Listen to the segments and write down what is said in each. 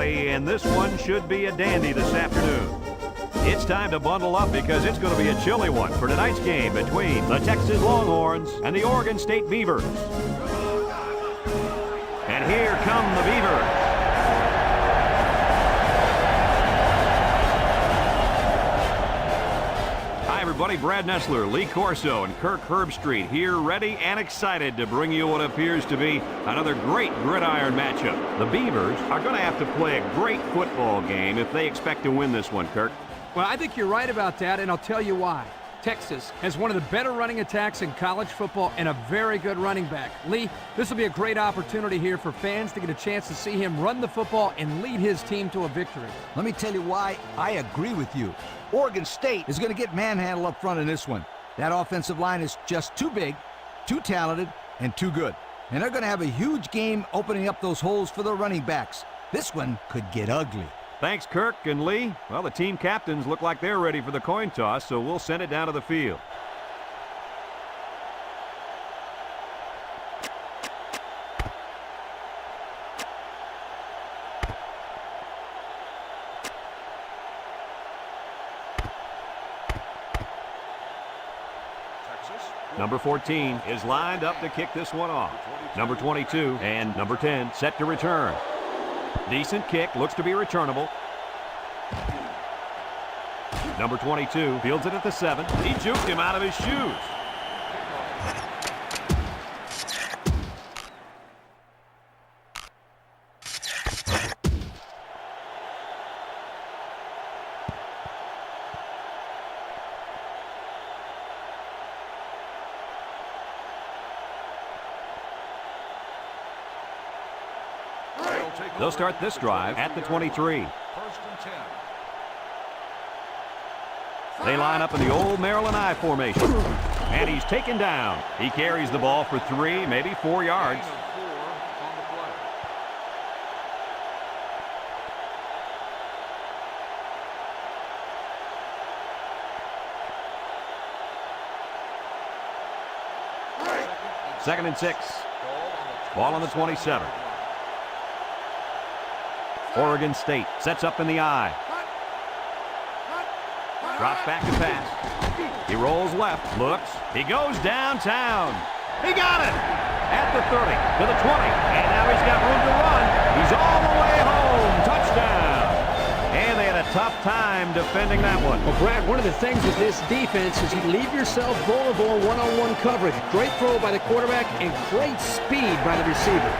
Valley, and this one should be a dandy this afternoon. It's time to bundle up because it's going to be a chilly one for tonight's game between the Texas Longhorns and the Oregon State Beavers. And here come the Beavers. Hi everybody, Brad Nessler, Lee Corso, and Kirk Herbstreit here, ready and excited to bring you what appears to be another great gridiron matchup. The Beavers are going to have to play a great football game if they expect to win this one, Kirk. Well, I think you're right about that, and I'll tell you why. Texas has one of the better running attacks in college football and a very good running back. Lee, this will be a great opportunity here for fans to get a chance to see him run the football and lead his team to a victory. Let me tell you why I agree with you. Oregon State is going to get manhandled up front in this one. That offensive line is just too big, too talented, and too good. And they're going to have a huge game opening up those holes for the running backs. This one could get ugly. Thanks, Kirk and Lee. Well, the team captains look like they're ready for the coin toss, so we'll send it down to the field. Number 14 is lined up to kick this one off. Number 22 and number 10 set to return. Decent kick, looks to be returnable. Number 22 fields it at the 7. He juked him out of his shoes. They'll start this drive at the 23. They line up in the old Maryland I formation. And he's taken down. He carries the ball for 3, maybe 4 yards. Second and 6. Ball on the 27. Oregon State sets up in the I. Drops back to pass. He rolls left, looks. He goes downtown. He got it! At the 30, to the 20, and now he's got room to run. He's all the way home. Touchdown! And they had a tough time defending that one. Well, Brad, one of the things with this defense is you leave yourself vulnerable in one-on-one coverage. Great throw by the quarterback and great speed by the receiver.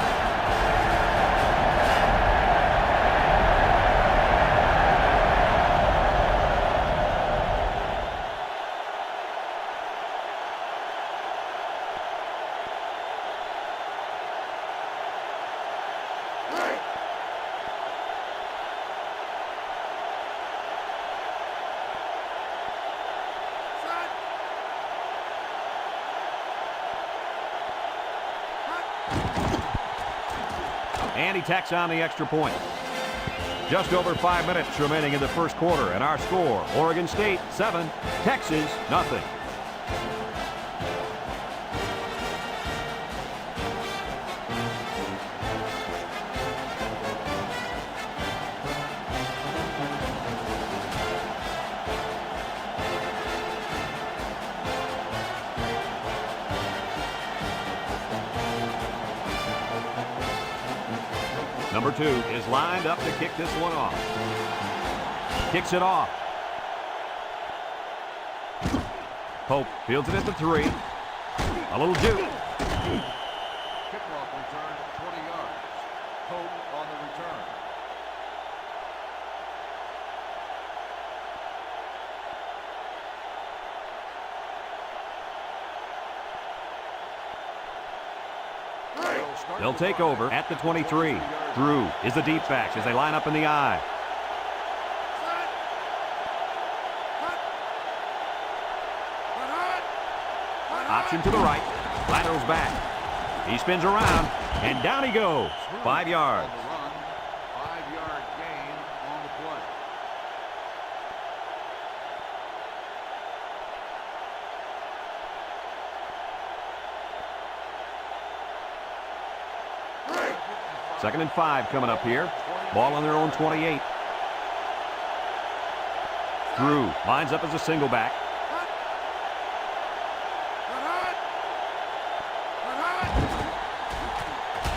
And he tacks on the extra point. Just over 5 minutes remaining in the first quarter, and our score, Oregon State 7, Texas nothing. Number 2 is lined up to kick this one off. Kicks it off. Pope fields it at the 3. A little juke. Kickoff return, 20 yards. Pope on the return. They'll take over at the 23. Drew is the deep back as they line up in the I. Option to the right. Laterals back. He spins around, and down he goes. 5 yards. 5-yard gain on the play. Second and 5 coming up here. Ball on their own 28. Drew lines up as a single back.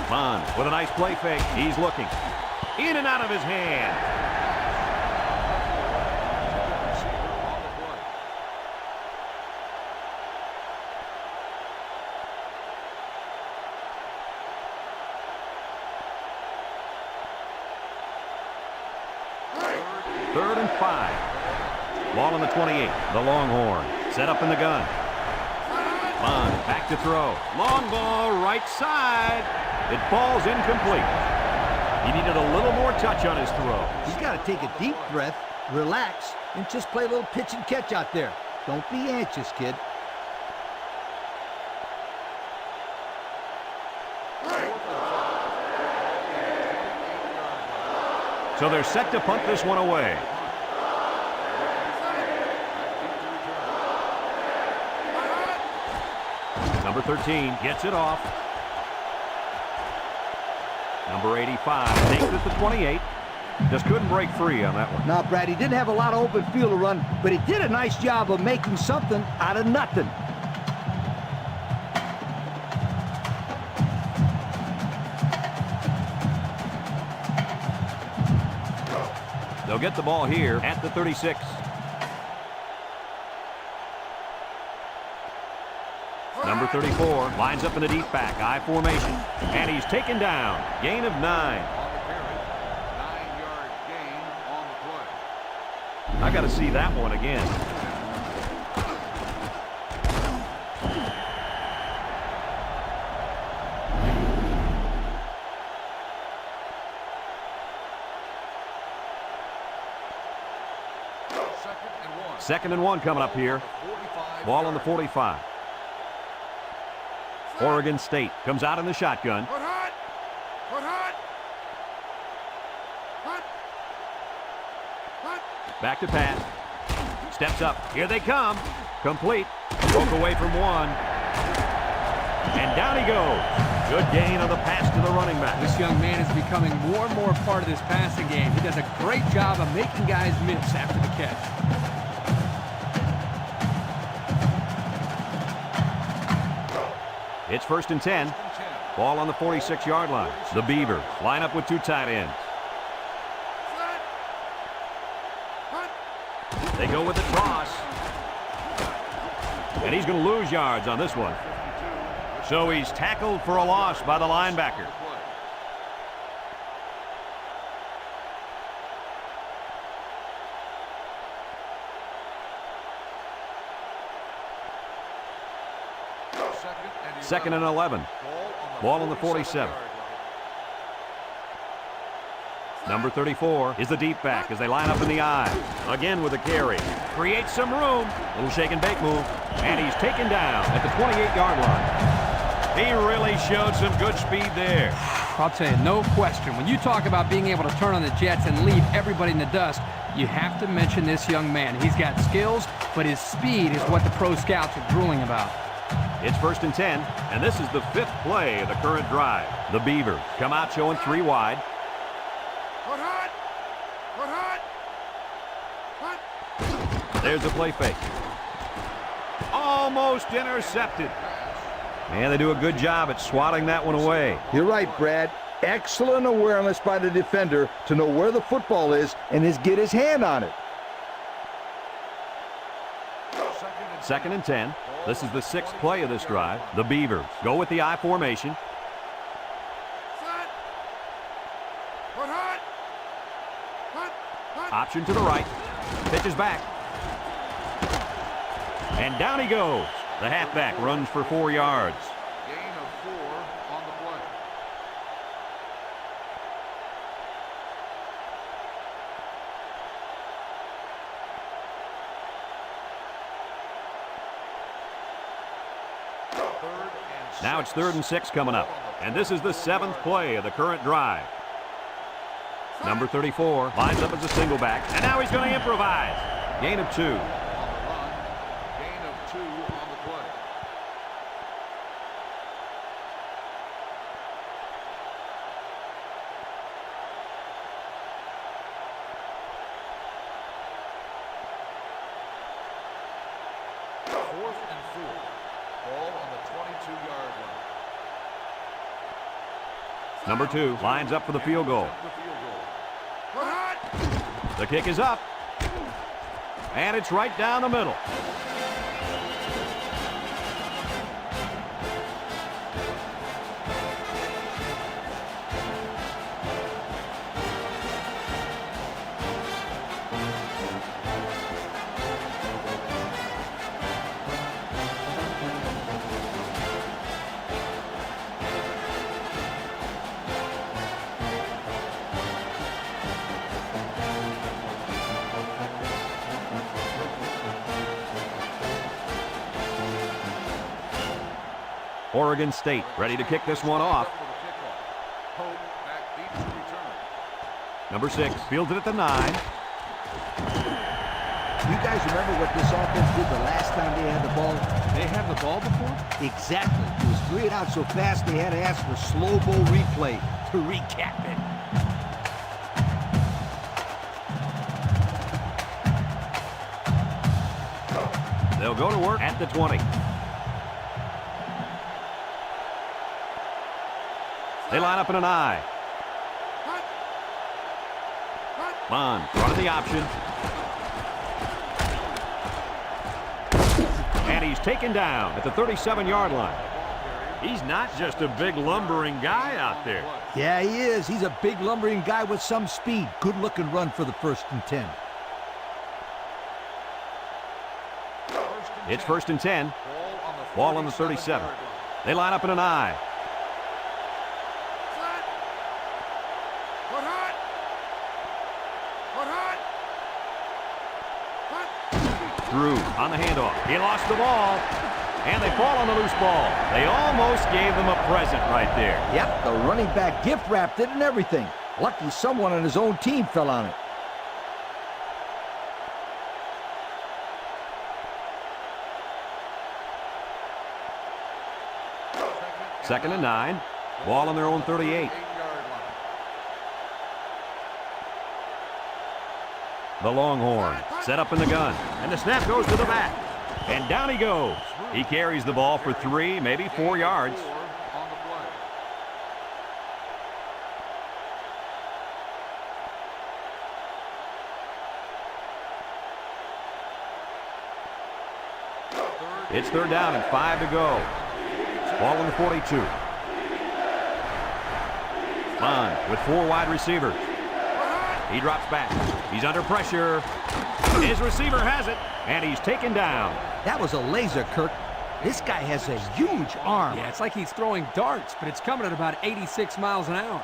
Bond with a nice play fake. He's looking. In and out of his hand. Third and 5. Ball on the 28. The Longhorn set up in the gun. Bond back to throw. Long ball right side. It falls incomplete. He needed a little more touch on his throw. He's got to take a deep breath, relax, and just play a little pitch and catch out there. Don't be anxious, kid. So they're set to punt this one away. Number 13 gets it off. Number 85 takes it to 28. Just couldn't break free on that one. Now, Brad, he didn't have a lot of open field to run, but he did a nice job of making something out of nothing. They'll get the ball here at the 36. Number 34 lines up in a deep back, I formation, and he's taken down. Gain of 9. On the carry. 9-yard gain on the play. I got to see that one again. Second and 1 coming up here. Ball on the 45. Oregon State comes out in the shotgun. Back to pass. Steps up. Here they come. Complete. Broke away from one. And down he goes. Good gain on the pass to the running back. This young man is becoming more and more part of this passing game. He does a great job of making guys miss after the catch. It's first and 10. Ball on the 46-yard line. The Beavers line up with 2 tight ends. They go with the toss. And he's going to lose yards on this one. So he's tackled for a loss by the linebacker. Second and 11. Ball on the 47. Number 34 is the deep back as they line up in the I. Again with a carry. Creates some room. Little shake and bake move. And he's taken down at the 28-yard line. He really showed some good speed there. I'll tell you, no question. When you talk about being able to turn on the jets and leave everybody in the dust, you have to mention this young man. He's got skills, but his speed is what the pro scouts are drooling about. It's first and 10, and this is the 5th play of the current drive. The Beavers come out showing 3 wide. There's the play fake. Almost intercepted. And they do a good job at swatting that one away. You're right, Brad. Excellent awareness by the defender to know where the football is and get his hand on it. Second and 10. This is the 6th play of this drive. The Beavers go with the I formation. Option to the right. Pitches back. And down he goes. The halfback runs for 4 yards. Gain of 4 on the play. Now it's 3rd and 6 coming up. And this is the 7th play of the current drive. Number 34 lines up as a single back. And now he's going to improvise. Gain of 2. On the run. Gain of 2 on the play. 4th and 4. Ball on the 22-yard line. Number 2 lines up for the field goal. The kick is up. And it's right down the middle. Oregon State ready to kick this one off. Number 6 fields it at the 9. You guys remember what this offense did the last time they had the ball? They have the ball before? Exactly. It was 3 out so fast they had to ask for slow-mo replay to recap it. They'll go to work at the 20. They line up in an I. Bond running the option. And he's taken down at the 37-yard line. He's not just a big lumbering guy out there. Yeah, he is. He's a big lumbering guy with some speed. Good-looking run for the 1st and 10. It's 1st and 10. Ball on the 37. They line up in an I. Drew on the handoff. He lost the ball. And they fall on the loose ball. They almost gave them a present right there. Yep, the running back gift wrapped it and everything. Lucky someone on his own team fell on it. Second and 9. Ball on their own 38. The Longhorn set up in the gun. And the snap goes to the back. And down he goes. He carries the ball for 3, maybe 4 yards. It's 3rd down and 5 to go. Ball on the 42. Bond with 4 wide receivers. He drops back. He's under pressure. His receiver has it, and he's taken down. That was a laser, Kirk. This guy has a huge arm. Yeah, it's like he's throwing darts, but it's coming at about 86 miles an hour.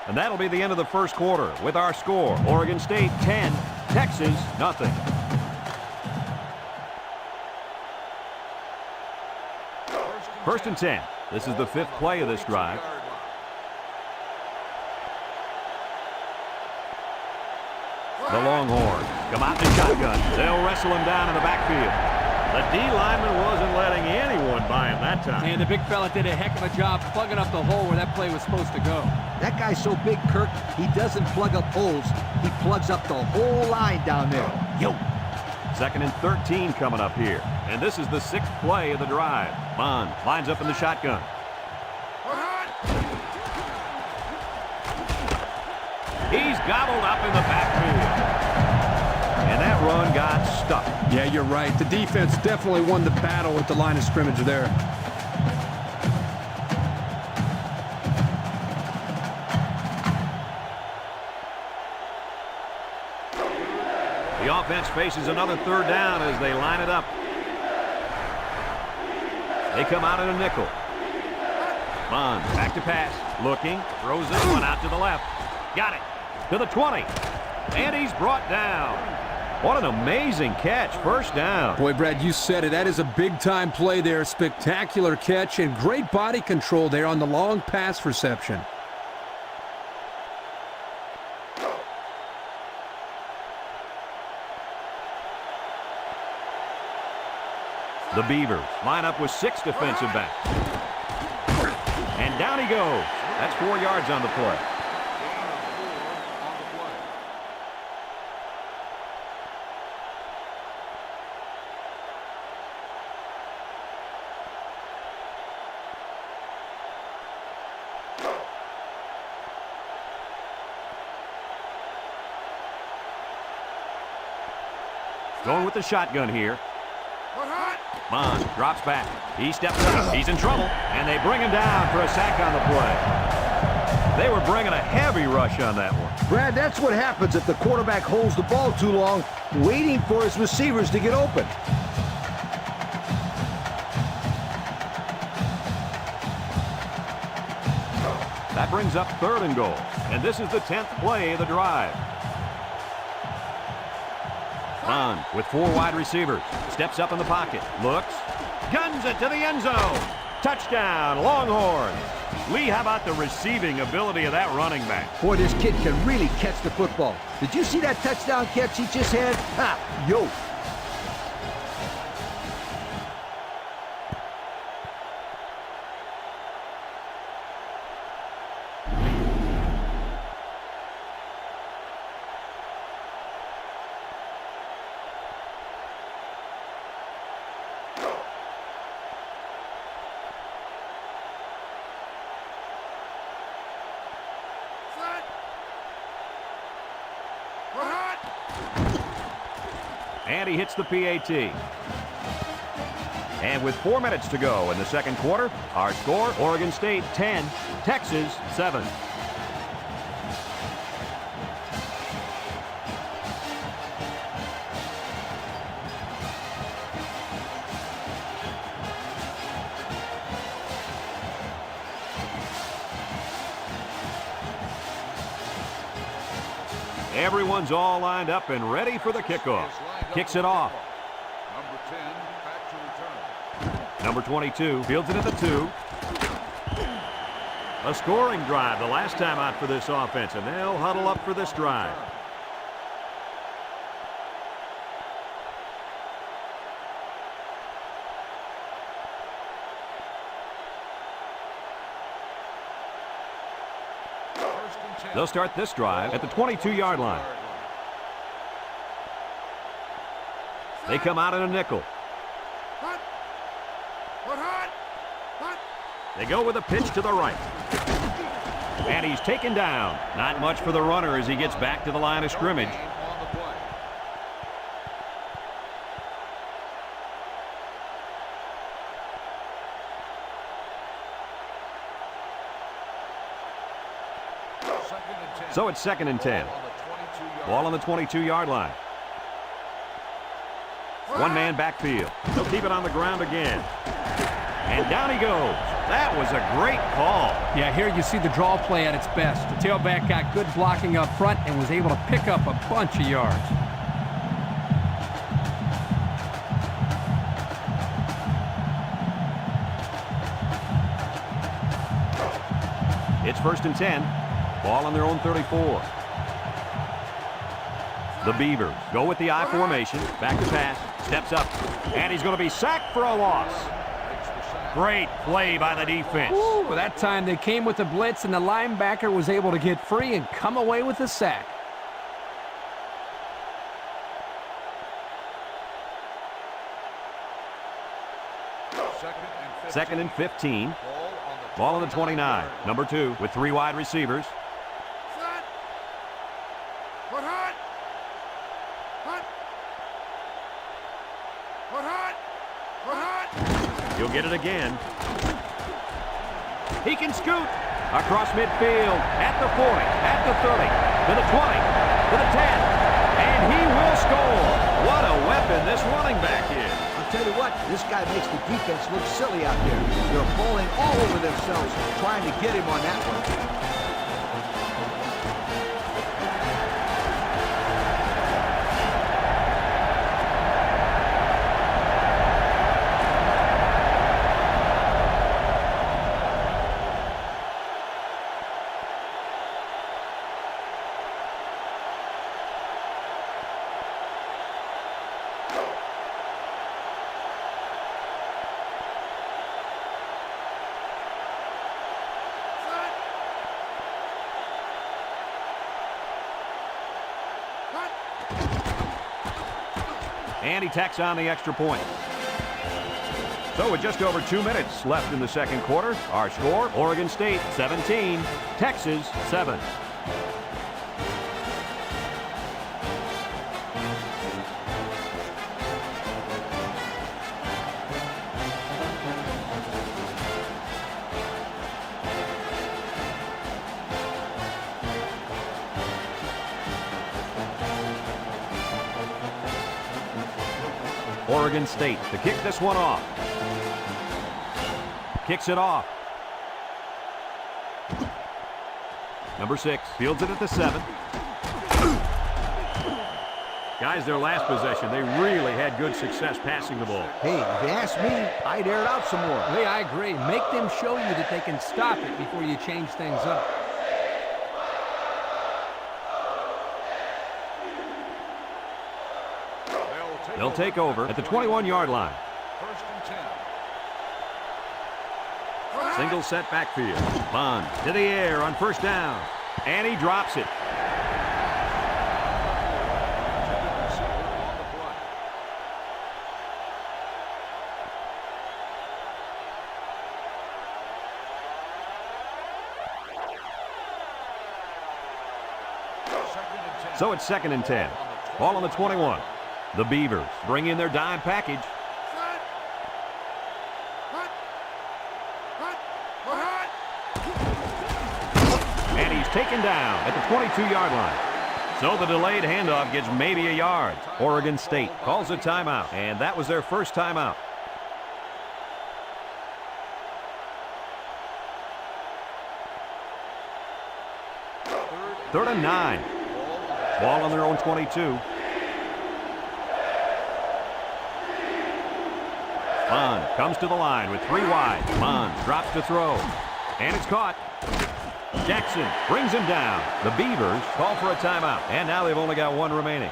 And that'll be the end of the first quarter with our score. Oregon State 10, Texas nothing. First and 10. This is the 5th play of this drive. The Longhorns come out in the shotgun. They'll wrestle him down in the backfield. The D lineman wasn't letting anyone by him that time. And the big fella did a heck of a job plugging up the hole where that play was supposed to go. That guy's so big, Kirk, he doesn't plug up holes. He plugs up the whole line down there. Yo! Second and 13 coming up here. And this is the 6th play of the drive. Bond lines up in the shotgun. He's gobbled up in the backfield. And that run got stuck. Yeah, you're right. The defense definitely won the battle at the line of scrimmage there. The offense faces another 3rd down as they line it up. They come out in a nickel. Bond back to pass. Looking. Throws this one out to the left. Got it. To the 20. And he's brought down. What an amazing catch. 1st down. Boy, Brad, you said it. That is a big-time play there. Spectacular catch and great body control there on the long pass reception. The Beavers line up with 6 defensive backs. And And down he goes. That's 4 yards on the play. Gain of 4 on the play. Going with the shotgun here. Bond drops back. He steps up. He's in trouble. And they bring him down for a sack on the play. They were bringing a heavy rush on that one. Brad, that's what happens if the quarterback holds the ball too long, waiting for his receivers to get open. That brings up 3rd and goal. And this is the 10th play of the drive. Bond with 4 wide receivers. Steps up in the pocket. Looks. Guns it to the end zone. Touchdown, Longhorns. Lee, how about the receiving ability of that running back? Boy, this kid can really catch the football. Did you see that touchdown catch he just had? Ha! Yo! And he hits the PAT. And with 4 minutes to go in the second quarter, our score, Oregon State 10, Texas 7. Everyone's all lined up and ready for the kickoff. Kicks it off. Number 10 back to return. Number 22 fields it at the 2. A scoring drive the last time out for this offense, and they'll huddle up for this drive. They'll start this drive at the 22-yard line. They come out in a nickel. They go with a pitch to the right. And he's taken down. Not much for the runner as he gets back to the line of scrimmage. So it's 2nd and 10. Ball on the 22-yard line. One man backfield. He'll keep it on the ground again. And down he goes. That was a great call. Yeah, here you see the draw play at its best. The tailback got good blocking up front and was able to pick up a bunch of yards. It's 1st and 10. Ball on their own 34. The Beavers go with the I formation. Back to pass. Steps up. And he's going to be sacked for a loss. Great play by the defense. Ooh, that time they came with the blitz and the linebacker was able to get free and come away with the sack. Second and 15. Ball on the 29. Number 2 with 3 wide receivers. He'll get it again. He can scoot across midfield, at the 40, at the 30, to the 20, to the 10, and he will score. What a weapon this running back is. I'll tell you what, this guy makes the defense look silly out there. They're falling all over themselves trying to get him on that one. And he tacks on the extra point. So with just over 2 minutes left in the second quarter, our score, Oregon State 17, Texas 7. Oregon State to kick this one off. Kicks it off. Number 6 fields it at the 7. Guys, their last possession, they really had good success passing the ball. Hey, if you ask me, I'd air it out some more. Lee, I agree. Make them show you that they can stop it before you change things up. They'll take over at the 21-yard line. First and 10. Single set backfield. Bond to the air on first down. And he drops it. So it's 2nd and 10. Ball on the 21. The Beavers bring in their dime package. And he's taken down at the 22-yard line. So the delayed handoff gets maybe a yard. Oregon State calls a timeout, and that was their first timeout. Third and 9. Ball on their own 22. Bond comes to the line with 3 wide. Bond drops to throw. And it's caught. Jackson brings him down. The Beavers call for a timeout. And now they've only got 1 remaining.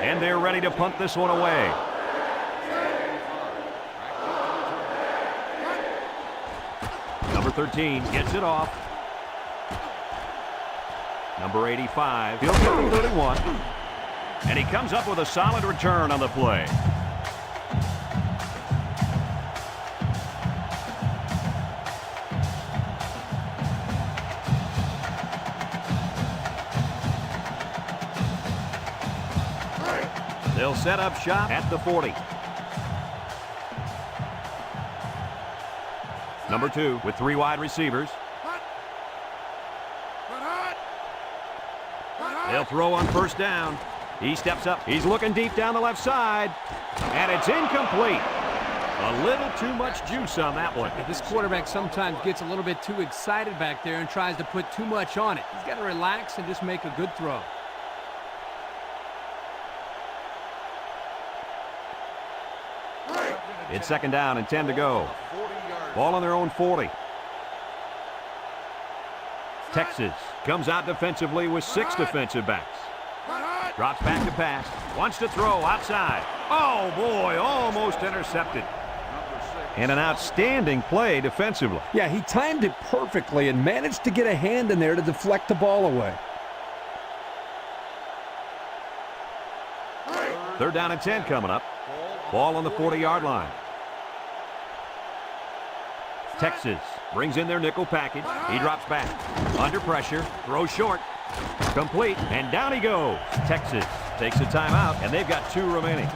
And they're ready to punt this one away. Number 13 gets it off. Number 85 fields it from 31. And he comes up with a solid return on the play. They'll set up shop at the 40. Number 2 with 3 wide receivers. They'll throw on first down. He steps up. He's looking deep down the left side. And it's incomplete. A little too much juice on that one. This quarterback sometimes gets a little bit too excited back there and tries to put too much on it. He's got to relax and just make a good throw. It's 2nd down and 10 to go. Ball on their own 40. Texas comes out defensively with 6 defensive backs. Drops back to pass. Wants to throw outside. Oh, boy, almost intercepted. And an outstanding play defensively. Yeah, he timed it perfectly and managed to get a hand in there to deflect the ball away. 3rd down and 10 coming up. Ball on the 40-yard line. Texas brings in their nickel package. He drops back. Under pressure. Throws short. Complete. And down he goes. Texas takes a timeout, and they've got 2 remaining.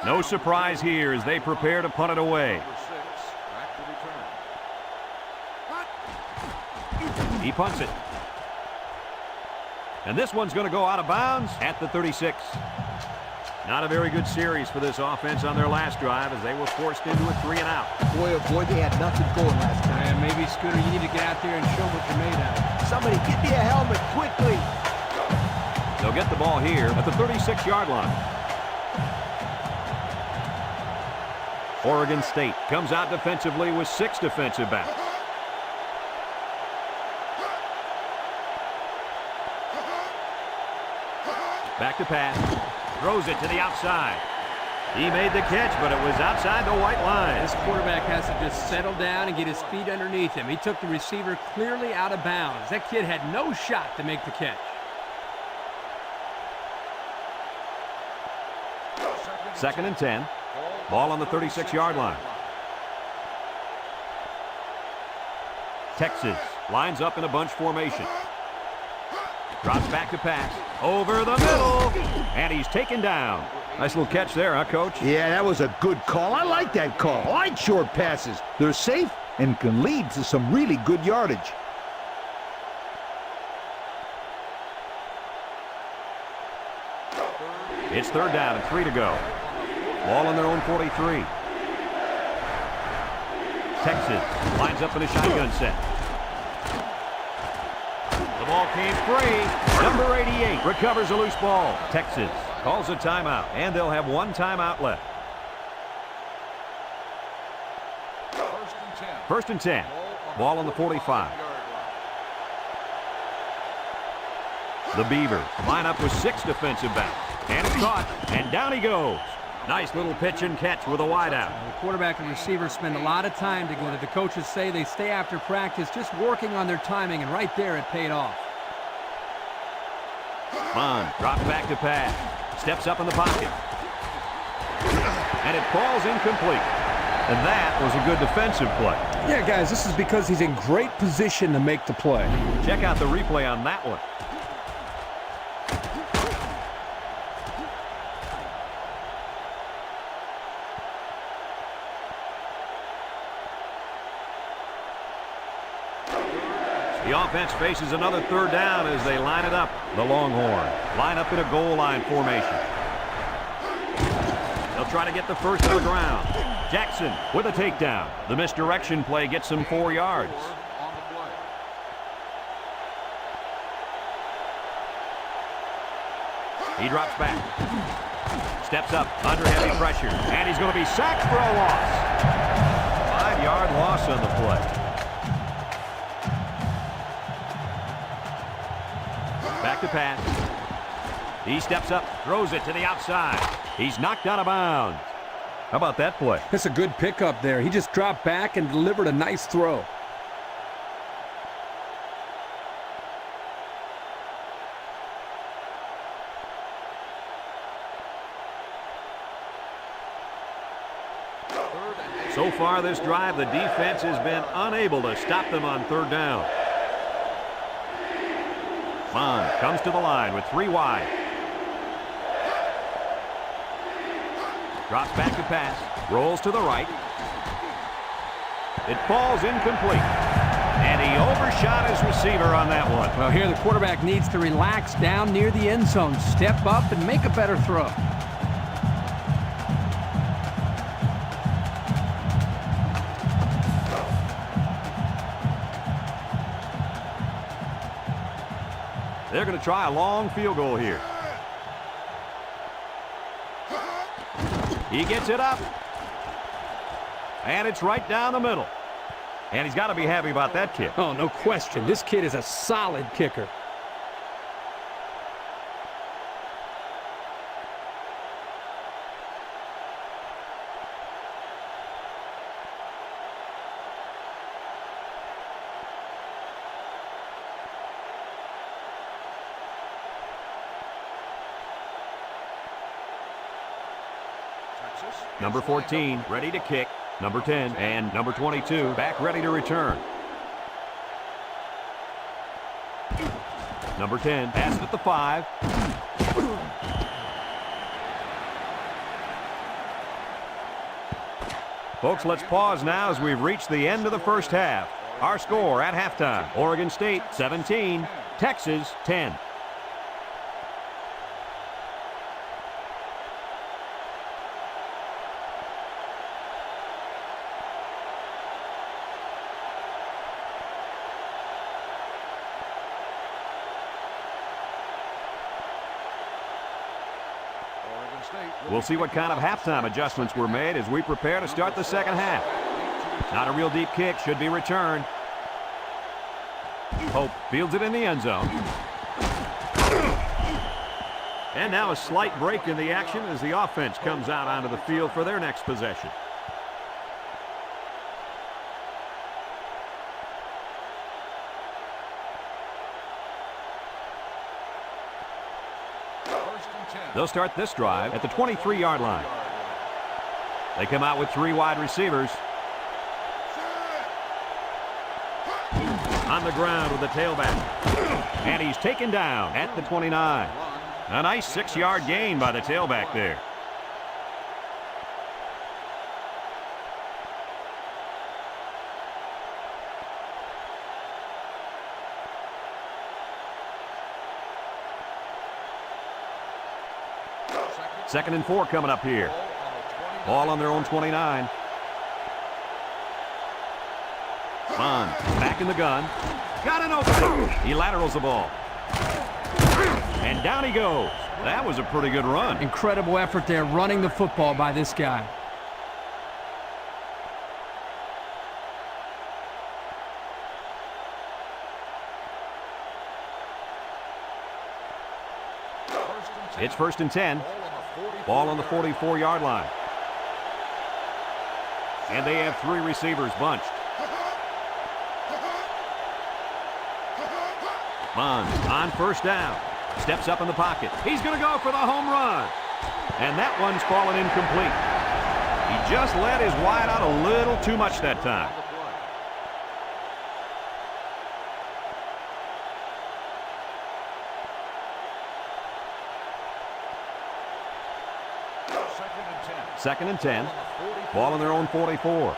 No surprise here as they prepare to punt it away. He punts it. And this one's going to go out of bounds at the 36. Not a very good series for this offense on their last drive as they were forced into a 3-and-out. Boy, oh boy, they had nothing going last time. And maybe, Scooter, you need to get out there and show them what you're made of. Somebody get me a helmet quickly. They'll get the ball here at the 36-yard line. Oregon State comes out defensively with 6 defensive backs. Back to pass. Throws it to the outside. He made the catch, but it was outside the white line. This quarterback has to just settle down and get his feet underneath him. He took the receiver clearly out of bounds. That kid had no shot to make the catch. Second and 10. Ball on the 36-yard line. Texas lines up in a bunch formation. Drops back to pass. Over the middle. And he's taken down. Nice little catch there, huh, Coach? Yeah, that was a good call. I like that call. I like short passes. They're safe and can lead to some really good yardage. It's third down and 3 to go. Ball on their own 43. Texas lines up in a shotgun set. The ball came free. Number 88 recovers a loose ball. Texas calls a timeout, and they'll have 1 timeout left. First and 10. Ball on the 45. The Beavers line up with 6 defensive backs. And it's caught, and down he goes. Nice little pitch and catch with a wideout. The quarterback and receiver spend a lot of time together. The coaches say they stay after practice just working on their timing, and right there it paid off. Bond drops back to pass. Steps up in the pocket. And it falls incomplete. And that was a good defensive play. Yeah, guys, this is because he's in great position to make the play. Check out the replay on that one. The offense faces another third down as they line it up. The Longhorns line up in a goal line formation. They'll try to get the first to the ground. Jackson with a takedown. The misdirection play gets him 4 yards. He drops back. Steps up under heavy pressure. And he's going to be sacked for a loss. 5-yard loss on the play. Back to pass. He steps up, throws it to the outside. He's knocked out of bounds. How about that play? That's a good pickup there. He just dropped back and delivered a nice throw. So far this drive, the defense has been unable to stop them on third down. Bond comes to the line with 3 wide. Drops back to pass. Rolls to the right. It falls incomplete. And he overshot his receiver on that one. Well, here the quarterback needs to relax down near the end zone. Step up and make a better throw. They're going to try a long field goal here. He gets it up. And it's right down the middle. And he's got to be happy about that kick. Oh, no question. This kid is a solid kicker. Number 14, ready to kick. Number 10 and number 22, back ready to return. Number 10, pass it at the 5. Folks, let's pause now as we've reached the end of the first half. Our score at halftime, Oregon State 17, Texas 10. We'll see what kind of halftime adjustments were made as we prepare to start the second half. Not a real deep kick, should be returned. Hope fields it in the end zone. And now a slight break in the action as the offense comes out onto the field for their next possession. They'll start this drive at the 23-yard line. They come out with 3 wide receivers. On the ground with the tailback. And he's taken down at the 29. A nice 6-yard gain by the tailback there. Second and 4 coming up here. Ball on their own 29. Bond back in the gun. Got an opening. He laterals the ball. And down he goes. That was a pretty good run. Incredible effort there running the football by this guy. It's first and 10. Ball on the 44-yard line. And they have 3 receivers bunched. Bond on first down. Steps up in the pocket. He's going to go for the home run. And that one's fallen incomplete. He just let his wide out a little too much that time. Second and 10. Ball on their own 44.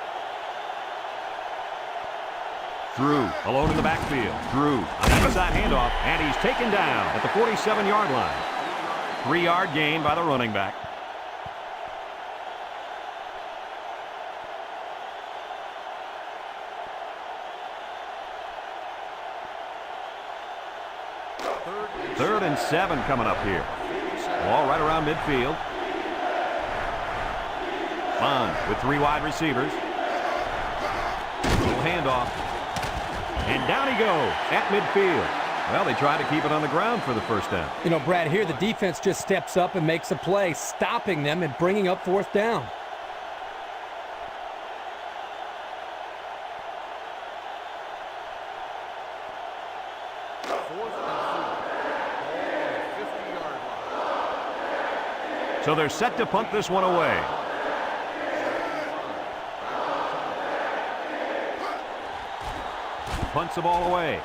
Drew alone in the backfield. Drew on the inside handoff, and he's taken down at the 47-yard line. 3-yard gain by the running back. Third and 7 coming up here. Ball right around midfield. Bond with 3 wide receivers. Little handoff. And down he goes at midfield. Well, they tried to keep it on the ground for the first down. You know, Brad, here the defense just steps up and makes a play, stopping them and bringing up fourth down. So they're set to punt this one away. Punts the ball away.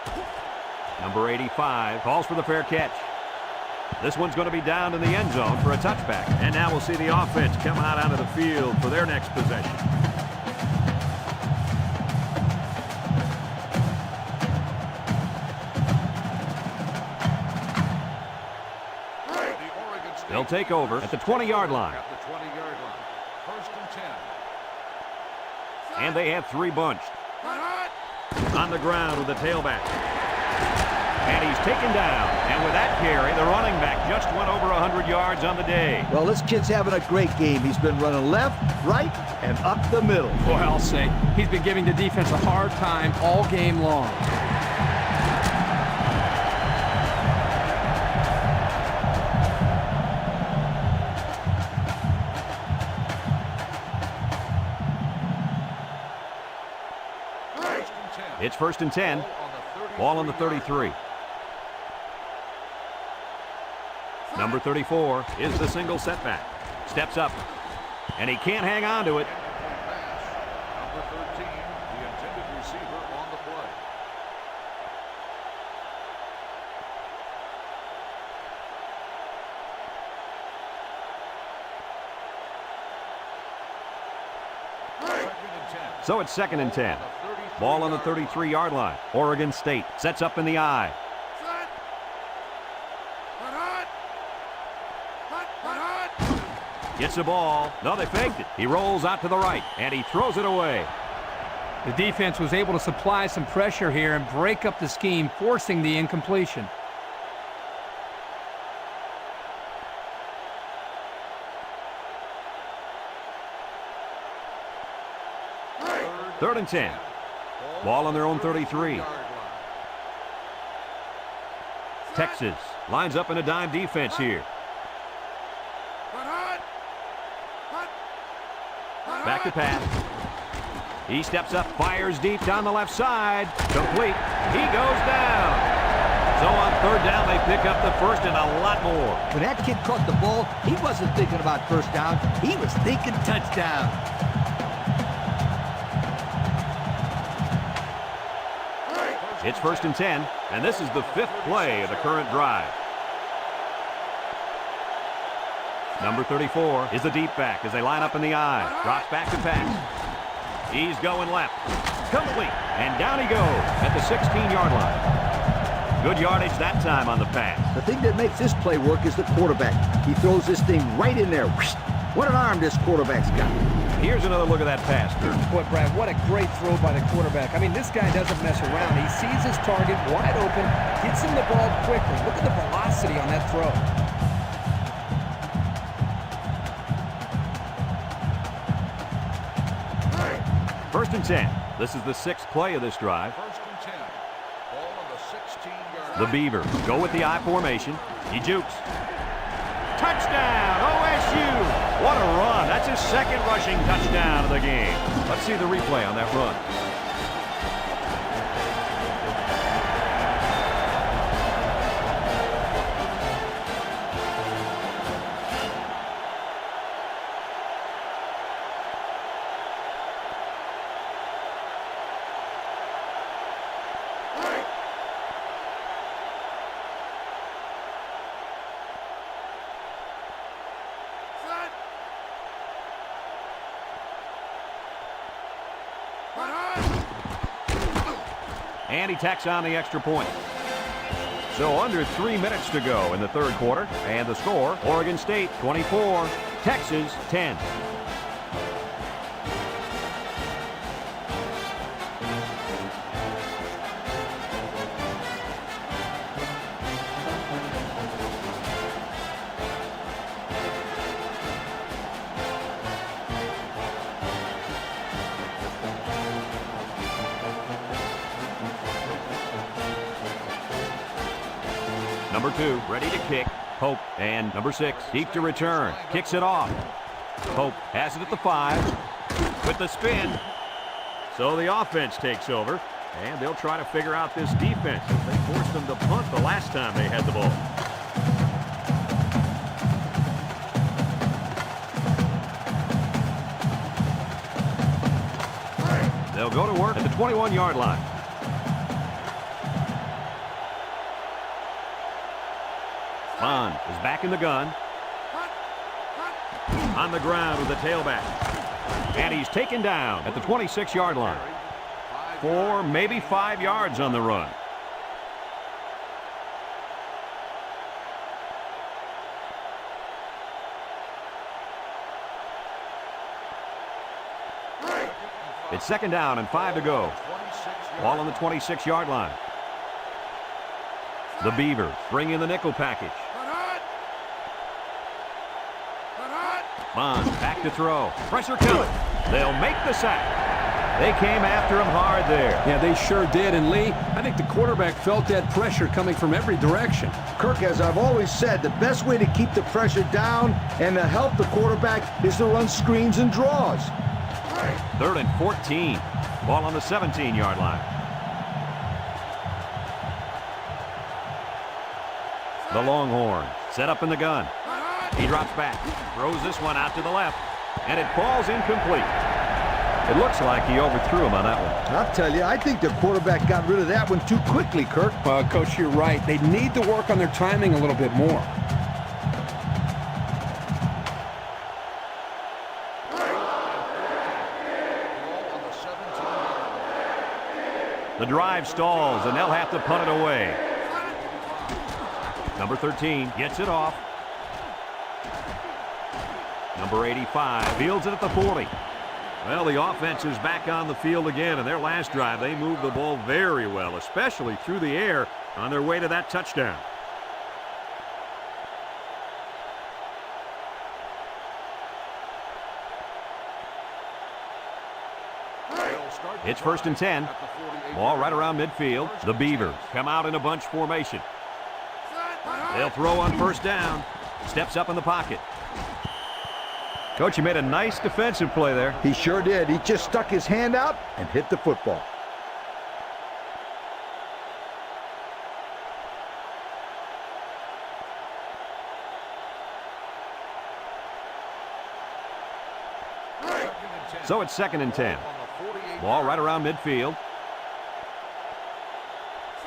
Number 85 calls for the fair catch. This one's going to be down in the end zone for a touchback. And now we'll see the offense come out onto the field for their next possession. They'll take over at the 20-yard line. First and 10. And they have 3 bunched. On the ground with the tailback. And he's taken down. And with that carry, the running back just went over 100 yards on the day. Well, this kid's having a great game. He's been running left, right, and up the middle. Boy, I'll say, he's been giving the defense a hard time all game long. It's first and 10. Ball on the 33. Number 34 is the single setback. Steps up. And he can't hang on to it. Number 13, the intended receiver on the play. So it's second and 10. Ball on the 33-yard line. Oregon State sets up in the I. Gets the ball. No, they faked it. He rolls out to the right, and he throws it away. The defense was able to supply some pressure here and break up the scheme, forcing the incompletion. Third and 10. Ball on their own 33. Texas lines up in a dime defense here. Back to pass. He steps up, fires deep down the left side. Complete. He goes down. So on third down, they pick up the first and a lot more. When that kid caught the ball, he wasn't thinking about first down. He was thinking touchdown. It's first and 10, and this is the 5th play of the current drive. Number 34 is the deep back as they line up in the I. Drops back to pass. He's going left. Complete. And down he goes at the 16-yard line. Good yardage that time on the pass. The thing that makes this play work is the quarterback. He throws this thing right in there. What an arm this quarterback's got. Here's another look at that pass. Boy, Brad, what a great throw by the quarterback. I mean, this guy doesn't mess around. He sees his target wide open, gets him the ball quickly. Look at the velocity on that throw. First and 10. This is the 6th play of this drive. First and 10. Ball on the 16-yard line. The Beavers go with the I formation. He jukes. Touchdown, OSU! What a run. That's his second rushing touchdown of the game. Let's see the replay on that run. And he tacks on the extra point. So under 3 minutes to go in the third quarter. And the score, Oregon State 24, Texas 10. Number 2, ready to kick. Hope. And number 6, deep to return. Kicks it off. Hope has it at the 5. With the spin. So the offense takes over. And they'll try to figure out this defense. They forced them to punt the last time they had the ball. They'll go to work at the 21-yard line. Bond is back in the gun. On the ground with the tailback. And he's taken down at the 26-yard line. 4, maybe 5 yards on the run. It's second down and 5 to go. Ball on the 26-yard line. The Beavers bring in the nickel package. Bond back to throw. Pressure coming. They'll make the sack. They came after him hard there. Yeah, they sure did. And Lee, I think the quarterback felt that pressure coming from every direction. Kirk, as I've always said, the best way to keep the pressure down and to help the quarterback is to run screens and draws. Third and 14. Ball on the 17-yard line. The Longhorns set up in the gun. He drops back, throws this one out to the left, and it falls incomplete. It looks like he overthrew him on that one. I'll tell you, I think the quarterback got rid of that one too quickly, Kirk. Coach, you're right. They need to work on their timing a little bit more. The drive stalls, and they'll have to punt it away. Number 13 gets it off. Number 85 fields it at the 40. Well, the offense is back on the field again. In their last drive, they moved the ball very well, especially through the air on their way to that touchdown. It's 1st and 10. Ball right around midfield. The Beavers come out in a bunch formation. They'll throw on 1st down. Steps up in the pocket. Coach, you made a nice defensive play there. He sure did. He just stuck his hand out and hit the football. So it's 2nd and 10. Ball right around midfield.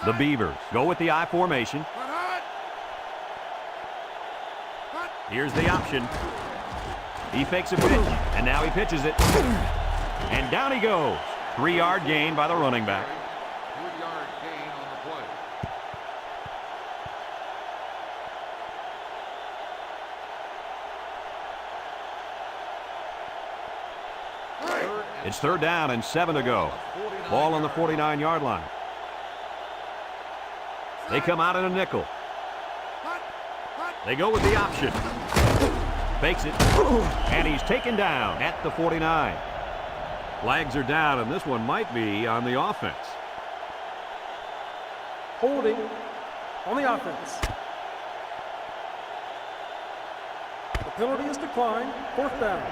The Beavers go with the I formation. Here's the option. He fakes a pitch, and now he pitches it. And down he goes. 3-yard gain by the running back. 3-yard gain on the play. It's 3rd down and 7 to go. Ball on the 49-yard line. They come out in a nickel. They go with the option. Fakes it. And he's taken down at the 49. Flags are down, and this one might be on the offense. Holding on the offense. The penalty is declined. 4th down.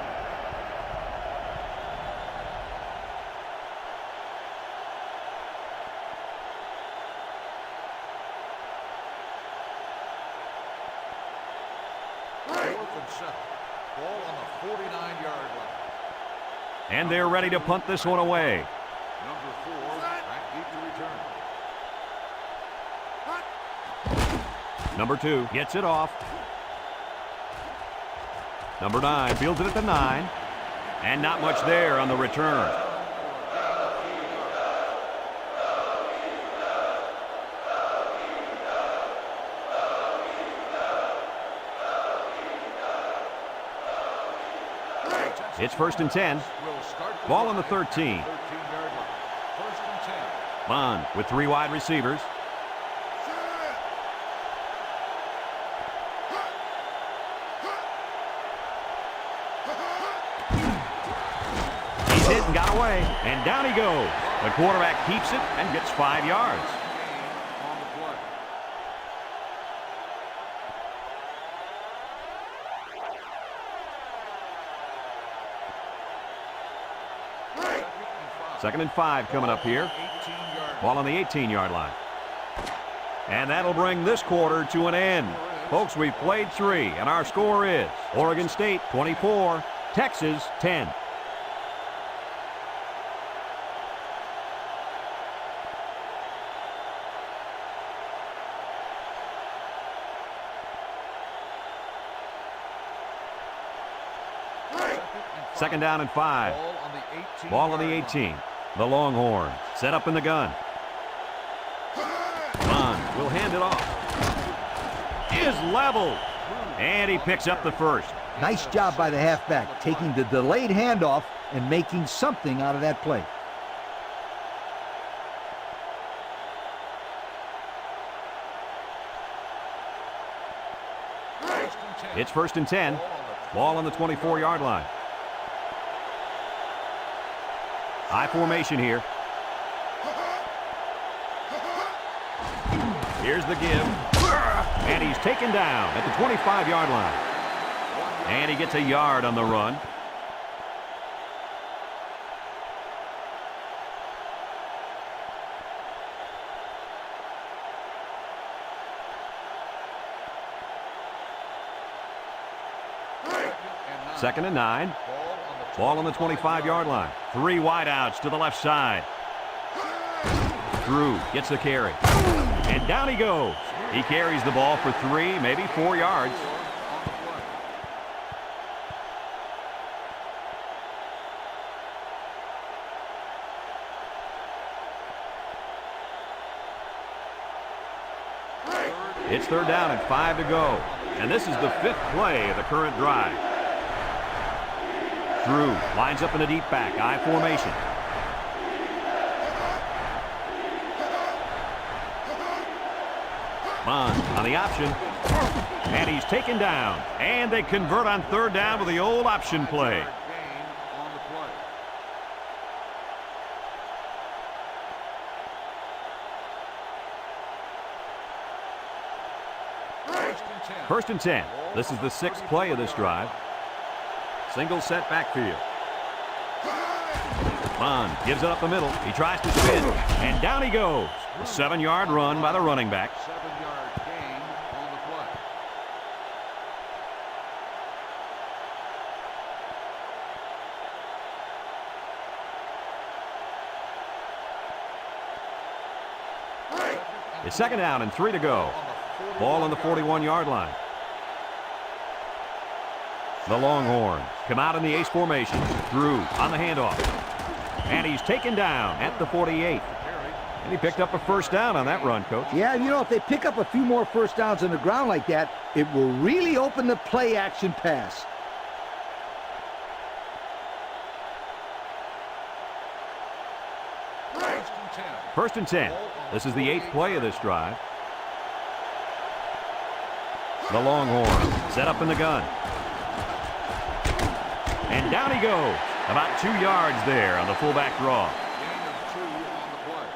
Ball on the 49-yard line. And they're ready to punt this one away. Number 4 back deep to return. Number 2 gets it off. Number 9 fields it at the 9. And not much there on the return. It's 1st and 10. Ball on the 13. Bond with 3 wide receivers. He's hit and got away. And down he goes. The quarterback keeps it and gets 5 yards. Second and 5 coming up here. Ball on the 18-yard line. And that'll bring this quarter to an end. Folks, we've played 3, and our score is Oregon State 24, Texas 10. Second down and 5. Ball on the 18. The Longhorns set up in the gun. Bond will hand it off. Is level. And he picks up the first. Nice job by the halfback, taking the delayed handoff and making something out of that play. It's 1st and 10. Ball on the 24-yard line. High formation here. Here's the give. And he's taken down at the 25-yard line. And he gets a yard on the run. Second and 9. Ball on the 25-yard line. 3 wideouts to the left side. Drew gets the carry. And down he goes. He carries the ball for 3, maybe 4 yards. It's 3rd down and 5 to go. And this is the 5th play of the current drive. Drew lines up in a deep back, I formation. Bond on the option. And he's taken down. And they convert on 3rd down with the old option play. First and 10. This is the 6th play of this drive. Single set backfield. Bond gives it up the middle. He tries to spin, and down he goes. A 7-yard run by the running back. 7-yard gain on the play. It's 2nd down and 3 to go. Ball on the 41-yard line. The Longhorns come out in the ace formation. Drew on the handoff. And he's taken down at the 48. And he picked up a first down on that run, Coach. Yeah, you know, if they pick up a few more first downs on the ground like that, it will really open the play-action pass. First and 10. This is the 8th play of this drive. The Longhorns set up in the gun. And down he goes. About 2 yards there on the fullback draw. Gain of 2 on the play.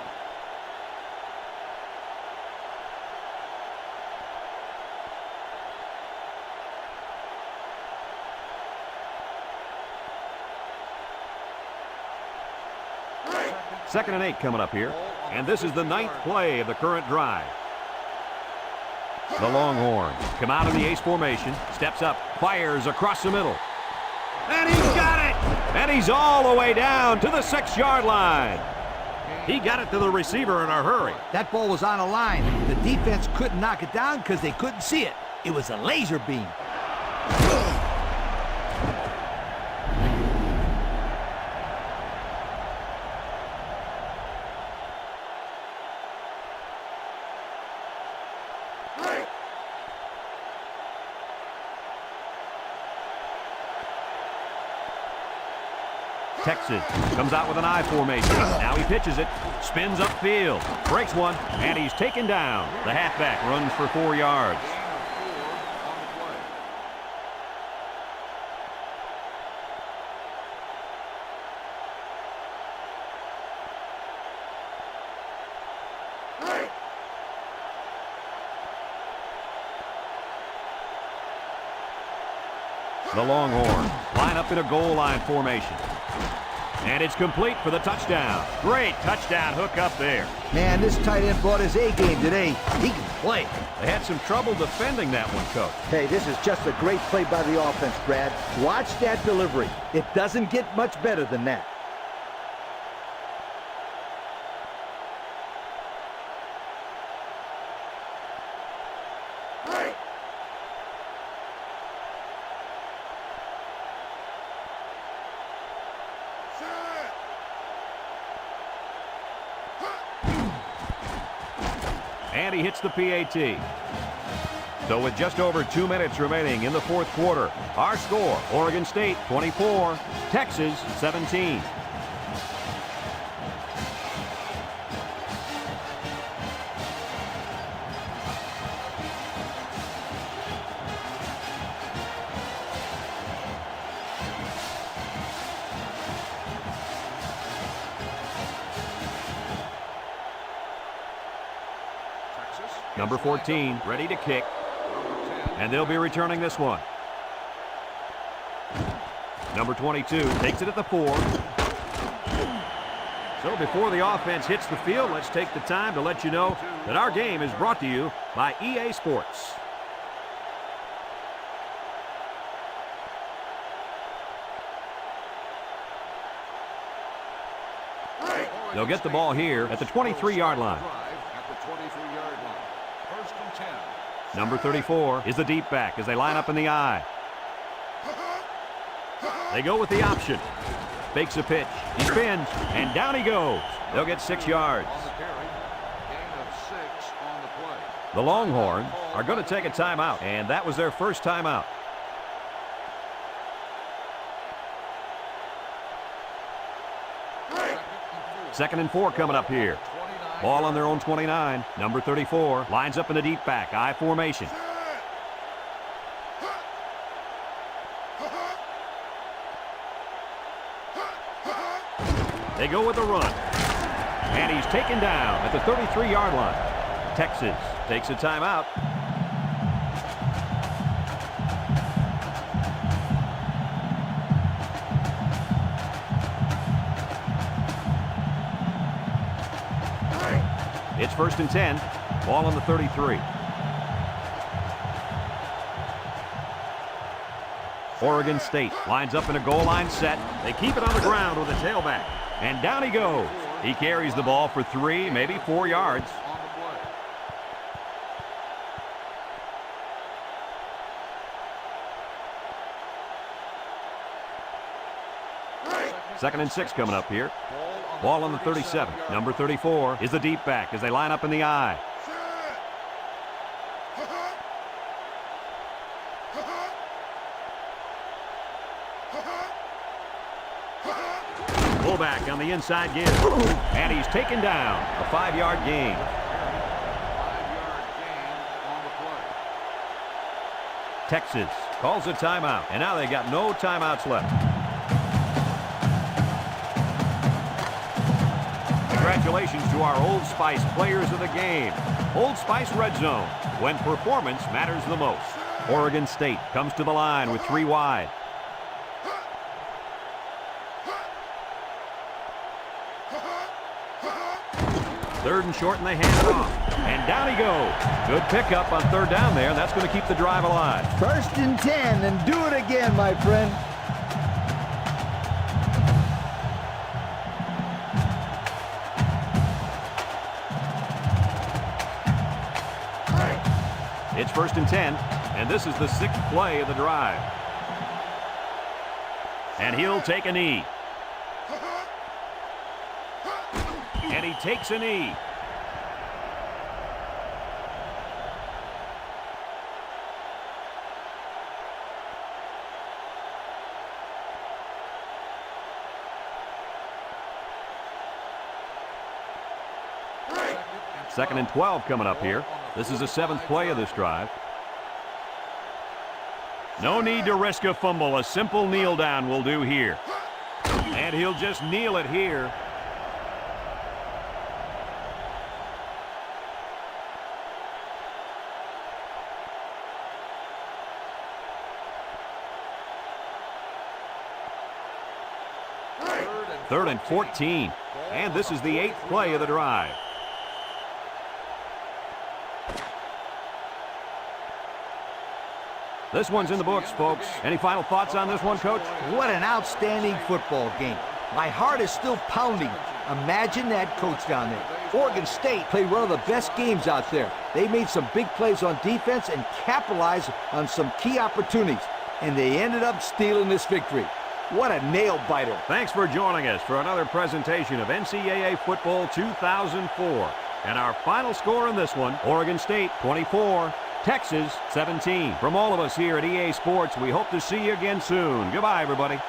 Second and 8 coming up here. And this is the 9th play of the current drive. The Longhorns come out in the ace formation. Steps up, fires across the middle. And he's got it! And he's all the way down to the 6-yard line. He got it to the receiver in a hurry. That ball was on a line. The defense couldn't knock it down because they couldn't see it. It was a laser beam. Texas comes out with an I formation. Now he pitches it, spins upfield, breaks one, and he's taken down. The halfback runs for 4 yards. Gain of 4 on the play. The Longhorns line up in a goal line formation. And it's complete for the touchdown. Great touchdown hook up there. Man, this tight end brought his A game today. He can play. They had some trouble defending that one, Coach. Hey, this is just a great play by the offense, Brad. Watch that delivery. It doesn't get much better than that. And he hits the PAT. So with just over 2 minutes remaining in the 4th quarter, our score, Oregon State 24, Texas 17. Number 14, ready to kick. And they'll be returning this one. Number 22 takes it at the 4. So before the offense hits the field, let's take the time to let you know that our game is brought to you by EA Sports. They'll get the ball here at the 23-yard line. Number 34 is the deep back as they line up in the I. They go with the option. Fakes a pitch. He spins, and down he goes. They'll get 6 yards. The Longhorns are going to take a timeout, and that was their first timeout. Second and 4 coming up here. Ball on their own 29. Number 34 lines up in the deep back, I formation. They go with the run. And he's taken down at the 33-yard line. Texas takes a timeout. It's 1st and 10. Ball on the 33. Oregon State lines up in a goal line set. They keep it on the ground with a tailback. And down he goes. He carries the ball for 3, maybe 4 yards. On the play. 2nd and 6 coming up here. Ball on the 37. Number 34 is the deep back as they line up in the I. Fullback on the inside give. And he's taken down. A 5-yard gain. 5-yard gain on the play. Texas calls a timeout. And now they got no timeouts left. Congratulations to our Old Spice players of the game. Old Spice Red Zone, when performance matters the most. Oregon State comes to the line with 3 wide. 3rd and short, and they hand it off. And down he goes. Good pickup on 3rd down there. That's going to keep the drive alive. 1st and 10, and do it again, my friend. It's 1st and 10, and this is the 6th play of the drive. And he'll take a knee. And he takes a knee. Second and 12 coming up here. This is the 7th play of this drive. No need to risk a fumble. A simple kneel down will do here. And he'll just kneel it here. Third and 14. And this is the 8th play of the drive. This one's in the books, folks. Any final thoughts on this one, Coach? What an outstanding football game. My heart is still pounding. Imagine that coach down there. Oregon State played one of the best games out there. They made some big plays on defense and capitalized on some key opportunities. And they ended up stealing this victory. What a nail-biter. Thanks for joining us for another presentation of NCAA Football 2004. And our final score in this one, Oregon State 24, Texas 17. From all of us here at EA Sports, we hope to see you again soon. Goodbye, everybody.